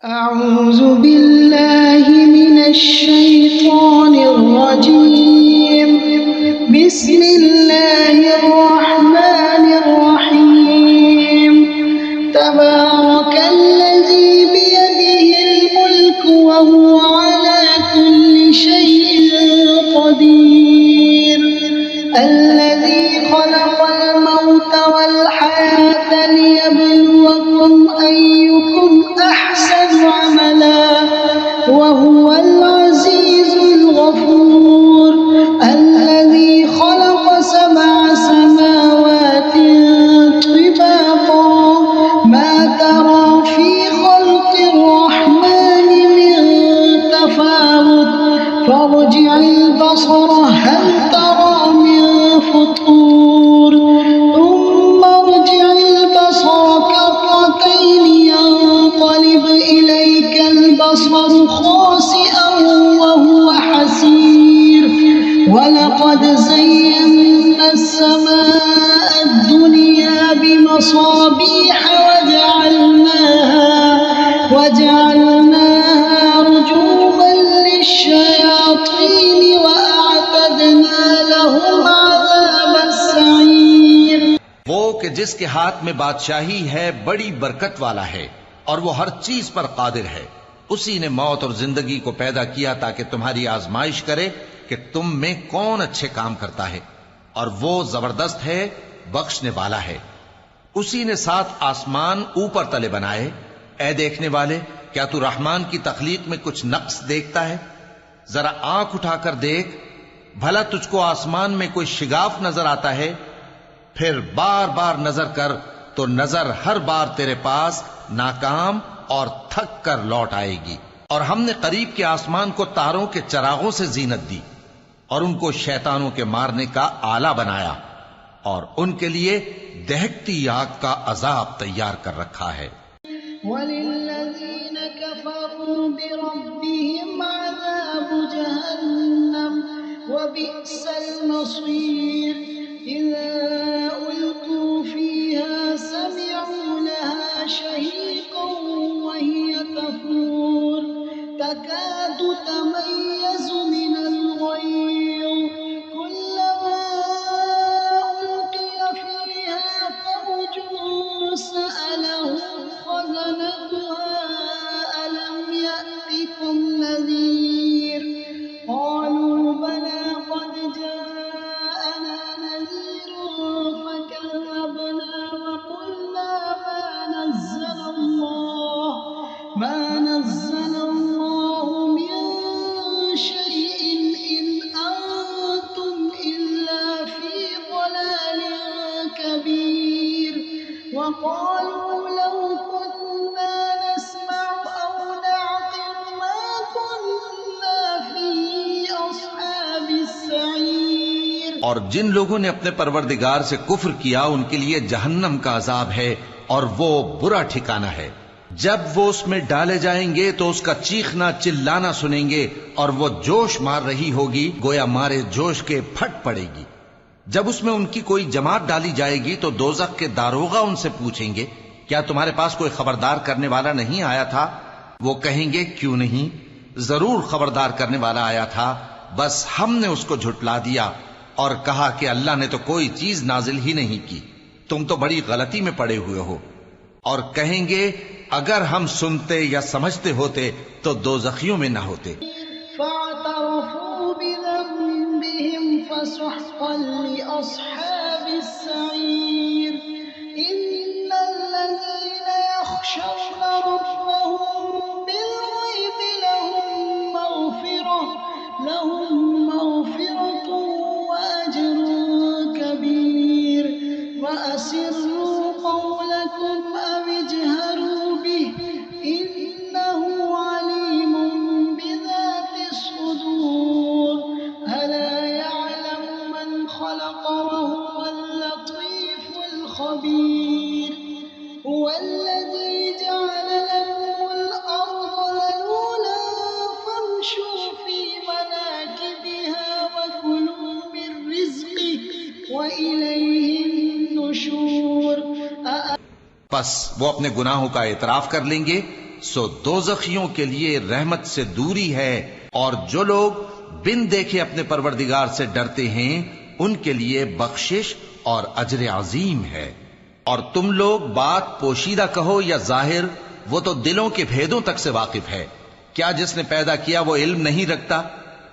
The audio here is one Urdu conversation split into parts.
أعوذ بالله من الشيطان الرجيم. بسم الله الرحمن الرحيم. تبارك الذي بيده الملك وهو على كل شيء قدير. الذي خلق الموت والحياة ليبلوكم أيكم أحسن عملا وهو العزيز الغفور. الذي خلق 7 سماوات طباقا ما ترى في خلق الرحمن من تفاوت فارجع البصر هل ترى من فطور ثم ارجع البصر كرتين ينقلب إليك البصر خاسئا وهو حسير. ولقد زينا السماء الدنيا بمصابيح وجعلناها رجوما للشياطين وأعتدنا لهم عذاب السعير. وہ کہ جس کے ہاتھ میں بادشاہی ہے بڑی برکت والا ہے اور وہ ہر چیز پر قادر ہے. اسی نے موت اور زندگی کو پیدا کیا تاکہ تمہاری آزمائش کرے کہ تم میں کون اچھے کام کرتا ہے، اور وہ زبردست ہے، بخشنے والا ہے. اسی نے 7 آسمان اوپر تلے بنائے. اے دیکھنے والے، کیا تو رحمان کی تخلیق میں کچھ نقص دیکھتا ہے؟ ذرا آنکھ اٹھا کر دیکھ، بھلا تجھ کو آسمان میں کوئی شگاف نظر آتا ہے؟ پھر بار بار نظر کر تو نظر ہر بار تیرے پاس ناکام اور تھک کر لوٹ آئے گی. اور ہم نے قریب کے آسمان کو تاروں کے چراغوں سے زینت دی اور ان کو شیطانوں کے مارنے کا آلہ بنایا، اور ان کے لیے دہکتی آگ کا عذاب تیار کر رکھا ہے. وَلِلَّذِينَ كَفَرُوا بِرَبِّهِمْ عَذَابُ جَهَنَّمَ وَبِئْسَ الْمَصِيرُ. إِذَا أُلْقُوا فِيهَا سَمِعُوا لَهَا شَهِيقًا وَهِيَ تَفُورُ تَكَادُ تَمَيَّزُ مِنَ الْغَيْظِ كُلَّمَا أُلْقِيَ فِيهَا فَوْجٌ سَأَلَهُمْ خَزَنَتُهَا أَلَمْ يَأْتِكُمْ نَذِيرٌ قَالُوا بَلَىٰ قَدْ جَاءَنَا نَذِيرٌ فَكَذَّبْنَا وَقُلْنَا ما نزل الله من شيء إن أنتم إلا في ضلال كبير. وقالوا لو كنا نسمع أو نعقل ما كنا في أصحاب السعير. اور جن لوگوں نے اپنے پروردگار سے کفر کیا ان کے لیے جہنم کا عذاب ہے اور وہ برا ٹھکانہ ہے. جب وہ اس میں ڈالے جائیں گے تو اس کا چیخنا چلانا سنیں گے اور وہ جوش مار رہی ہوگی گویا مارے جوش کے پھٹ پڑے گی. جب اس میں ان کی کوئی جماعت ڈالی جائے گی تو دوزخ کے داروغہ ان سے پوچھیں گے کیا تمہارے پاس کوئی خبردار کرنے والا نہیں آیا تھا؟ وہ کہیں گے کیوں نہیں، ضرور خبردار کرنے والا آیا تھا، بس ہم نے اس کو جھٹلا دیا اور کہا کہ اللہ نے تو کوئی چیز نازل ہی نہیں کی، تم تو بڑی غلطی میں پڑے ہوئے ہو. اور کہیں گے اگر ہم سنتے یا سمجھتے ہوتے تو دوزخیوں میں نہ ہوتے. فاعترفوا بذنبهم فسحقا لأصحاب السعير. إن الذين يخشون ربهم بالغيب لهم مغفرة وأجر كبير. وأسروا قولكم أو اجهروا به إنه عليم بذات الصدور. ألا يعلم من خلق وهو اللطيف الخبير. هو الذي جعل لكم الأرض ذلولا فامشوا في مناكبها وكلوا من رزقه وإليه النشور. پس وہ اپنے گناہوں کا اعتراف کر لیں گے سو دوزخیوں کے لیے رحمت سے دوری ہے، اور جو لوگ بن دیکھے اپنے پروردگار سے ڈرتے ہیں ان کے لیے بخشش اور اجر عظیم ہے۔ اور تم لوگ بات پوشیدہ کہو یا ظاہر، وہ تو دلوں کے بھیدوں تک سے واقف ہے۔ کیا جس نے پیدا کیا وہ علم نہیں رکھتا؟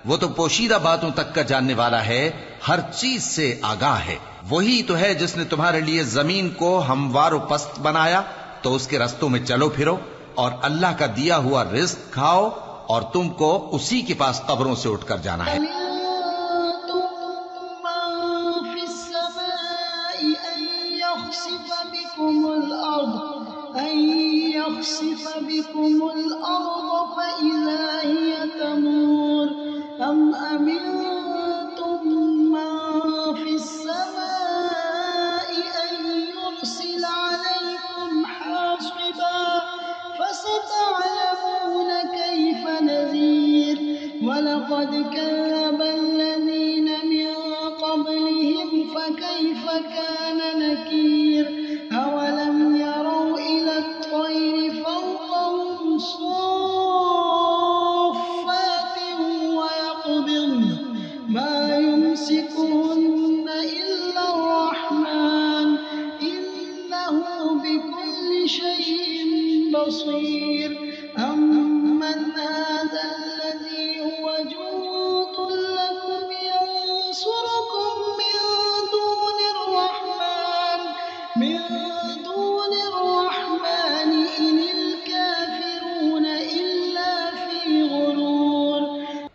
وہ تو پوشیدہ باتوں تک کا جاننے والا ہے، ہر چیز سے آگاہ ہے۔ وہی تو ہے جس نے تمہارے لیے زمین کو ہموار و پست بنایا، تو اس کے رستوں میں چلو پھرو، اور اللہ کا دیا ہوا رزق کھاؤ، اور تم کو اسی کے پاس قبروں سے اٹھ کر جانا ہے۔ يخسف بكم الأرض فإذا هي تمور أم أمنتم من في السماء أن يرسل عليكم حاصبا فستعلمون كيف نذير ولقد كذب الذين من قبلهم فكيف كان نكير أولم يروا إلى الطير فوقهم صافات ويقبضن ما يمسكهن إلا الرحمن إنه بكل شيء بصير أمن هذا الذي هو جند لكم ينصركم من دون الرحمن إن الكافرون إلا في غرور۔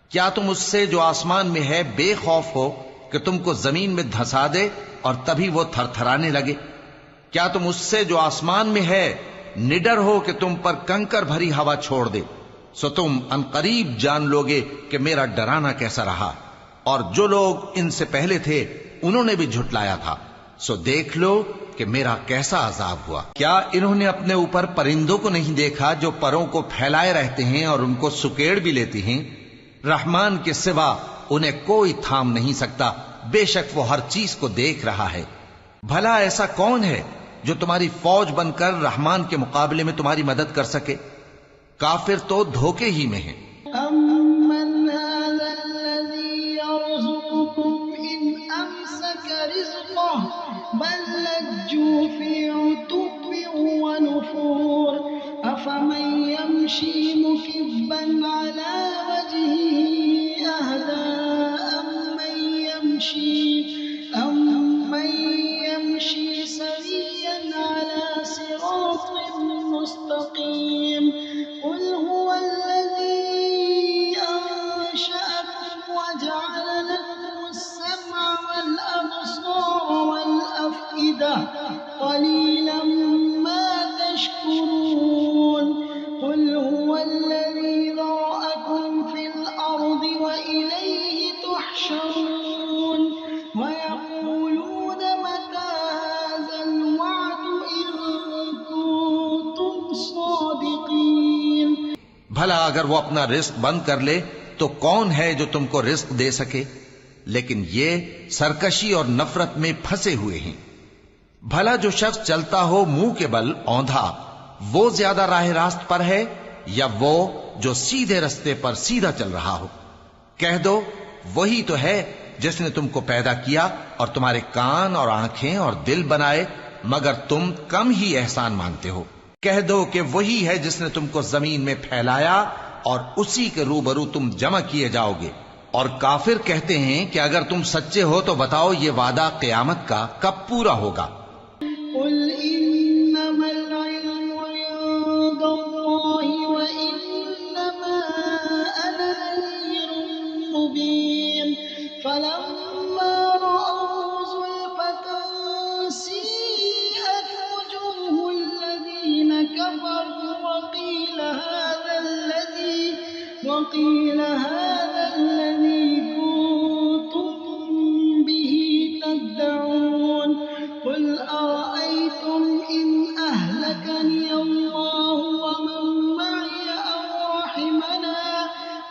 کیا تم اس سے جو آسمان میں ہے بے خوف ہو کہ تم کو زمین میں دھسا دے اور تبھی وہ تھر تھرانے لگے؟ کیا تم اس سے جو آسمان میں ہے نڈر ہو کہ تم پر کنکر بھری ہوا چھوڑ دے؟ سو تم ان قریب جان لوگے کہ میرا ڈرانا کیسا رہا، اور جو لوگ ان سے پہلے تھے انہوں نے بھی جھٹلایا تھا، سو دیکھ لو کہ میرا کیسا عذاب ہوا۔ کیا انہوں نے اپنے اوپر پرندوں کو نہیں دیکھا جو پروں کو پھیلائے رہتے ہیں اور ان کو سکیڑ بھی لیتی ہیں؟ رحمان کے سوا انہیں کوئی تھام نہیں سکتا، بے شک وہ ہر چیز کو دیکھ رہا ہے۔ بھلا ایسا کون ہے جو تمہاری فوج بن کر رحمان کے مقابلے میں تمہاری مدد کر سکے؟ کافر تو دھوکے ہی میں ہیں۔ أَمَّنْ هَذَا الَّذِي يَرْزُقُكُمْ إِنْ أَمْسَكَ رِزْقَهُ بَل لَّجُّوا فِي عُتُوٍّ وَنُفُورٍ أَفَمَن يَمْشِي مُكِبًّا عَلَى وَجْهِهِ أَهْدَىٰ أَمَّن يَمْشِي سَوِيًّا عَلَى صِرَاطٍ مُّسْتَقِيمٍ قُلْ هُوَ الَّذِي أَنشَأَكُمْ وَجَعَلَ لَكُمُ السَّمْعَ وَالْأَبْصَارَ وَالْأَفْئِدَةَ قَلِيلًا مَّا تَشْكُرُونَ قُلْ هُوَ الَّذِي ذَرَأَكُمْ فِي الْأَرْضِ وَإِلَيْهِ تُحْشَرُونَ وَيَقُولُونَ مَتَىٰ هَٰذَا الْوَعْدُ إِن كُنتُمْ صَادِقِينَ۔ بھلا اگر وہ اپنا رزق بند کر لے تو کون ہے جو تم کو رزق دے سکے؟ لیکن یہ سرکشی اور نفرت میں پھنسے ہوئے ہیں۔ بھلا جو شخص چلتا ہو منہ کے بل اوندھا، وہ زیادہ راہ راست پر ہے یا وہ جو سیدھے رستے پر سیدھا چل رہا ہو؟ کہہ دو وہی تو ہے جس نے تم کو پیدا کیا اور تمہارے کان اور آنکھیں اور دل بنائے، مگر تم کم ہی احسان مانتے ہو۔ کہہ دو کہ وہی ہے جس نے تم کو زمین میں پھیلایا اور اسی کے روبرو تم جمع کیے جاؤ گے۔ اور کافر کہتے ہیں کہ اگر تم سچے ہو تو بتاؤ یہ وعدہ قیامت کا کب پورا ہوگا؟ قُلْ إِنَّمَا الْعِلْمُ عِندَ اللَّهِ وَإِنَّمَا أَنَا نَذِيرٌ مُّبِينٌ فَلَمَّا رَأَوْهُ زُلْفَةً سِيئَتْ وُجُوهُ الَّذِينَ كَفَرُوا وَقِيلَ هَٰذَا الَّذِي كُنتُم بِهِ تَدَّعُونَ قُلْ أَرَأَيْتُمْ إِنْ أَهْلَكَنِيَ اللَّهُ وَمَن مَّعِيَ أَوْ رَحِمَنَا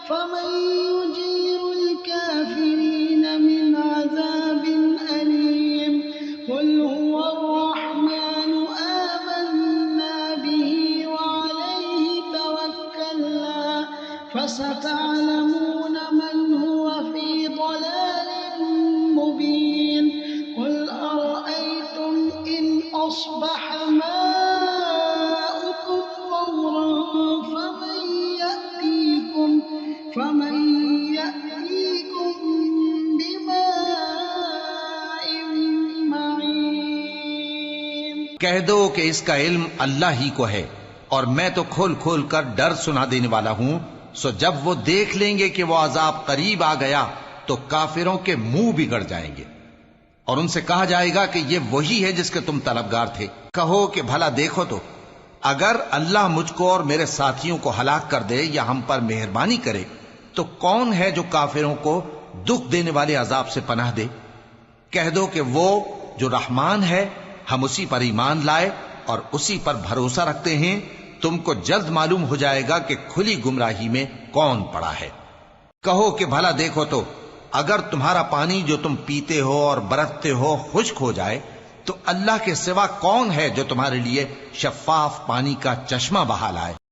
فَمَن يُجِيرُ الْكَافِرِينَ مِنْ عَذَابٍ أَلِيمٍ قُلْ هُوَ الرَّحْمَٰنُ آمَنَّا بِهِ وَعَلَيْهِ فستعلمون من هو في ضلال مبين قل أرأيتم إن أصبح ماؤكم غورا فمن يأتيكم بماء معين کہہ دو کہ اس کا علم اللہ ہی کو ہے اور میں تو کھول کھول کر ڈر سنا دینے والا ہوں. سو جب وہ دیکھ لیں گے کہ وہ عذاب قریب آ گیا تو کافروں کے منہ بگڑ جائیں گے اور ان سے کہا جائے گا کہ یہ وہی ہے جس کے تم طلبگار تھے. کہو کہ بھلا دیکھو تو اگر اللہ مجھ کو اور میرے ساتھیوں کو ہلاک کر دے یا ہم پر مہربانی کرے تو کون ہے جو کافروں کو دکھ دینے والے عذاب سے پناہ دے؟ کہہ دو کہ وہ جو رحمان ہے ہم اسی پر ایمان لائے اور اسی پر بھروسہ رکھتے ہیں. تم کو جلد معلوم ہو جائے گا کہ کھلی گمراہی میں کون پڑا ہے. کہو کہ بھلا دیکھو تو اگر تمہارا پانی جو تم پیتے ہو اور برتتے ہو خشک ہو جائے تو اللہ کے سوا کون ہے جو تمہارے لیے شفاف پانی کا چشمہ بہا لائے؟